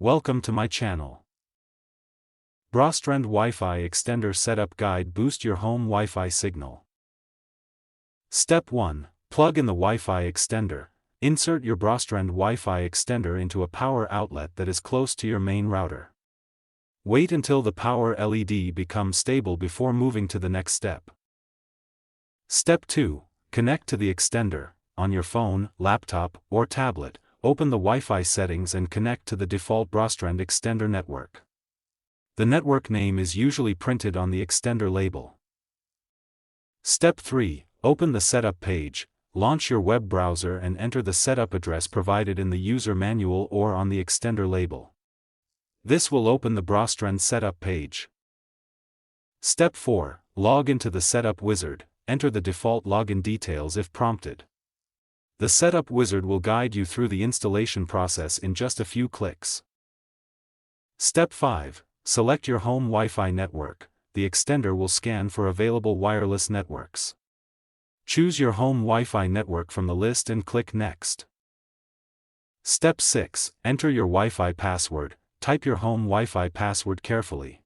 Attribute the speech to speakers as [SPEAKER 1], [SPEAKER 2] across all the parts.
[SPEAKER 1] Welcome to my channel. Brostrend Wi-Fi Extender Setup Guide. Boost your home Wi-Fi signal. Step 1. Plug in the Wi-Fi extender. Insert your Brostrend Wi-Fi extender into a power outlet that is close to your main router. Wait until the power LED becomes stable before moving to the next step. Step 2. Connect to the extender. On your phone, laptop, or tablet, open the Wi-Fi settings and connect to the default Brostrend extender network. The network name is usually printed on the extender label. Step 3. Open the setup page, launch your web browser and enter the setup address provided in the user manual or on the extender label. This will open the Brostrend setup page. Step 4. Log into the setup wizard, enter the default login details if prompted. The setup wizard will guide you through the installation process in just a few clicks. Step 5. Select your home Wi-Fi network. The extender will scan for available wireless networks. Choose your home Wi-Fi network from the list and click Next. Step 6. Enter your Wi-Fi password. Type your home Wi-Fi password carefully.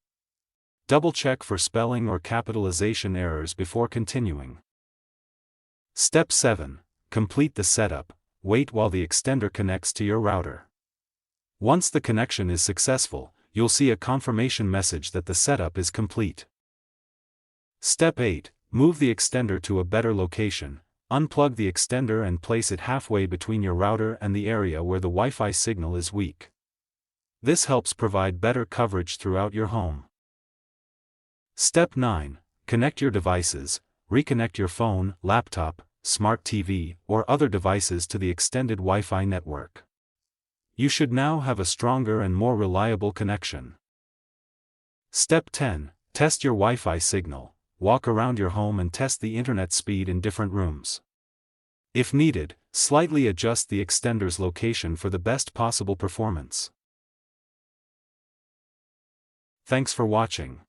[SPEAKER 1] Double-check for spelling or capitalization errors before continuing. Step 7. Complete the setup. Wait while the extender connects to your router. Once the connection is successful, you'll see a confirmation message that the setup is complete. Step 8. Move the extender to a better location. Unplug the extender and place it halfway between your router and the area where the Wi-Fi signal is weak. This helps provide better coverage throughout your home. Step 9. Connect your devices. Reconnect your phone, laptop, smart TV, or other devices to the extended Wi-Fi network. You should now have a stronger and more reliable connection. Step 10. Test your Wi-Fi signal. Walk around your home and test the internet speed in different rooms. If needed, slightly adjust the extender's location for the best possible performance. Thanks for watching.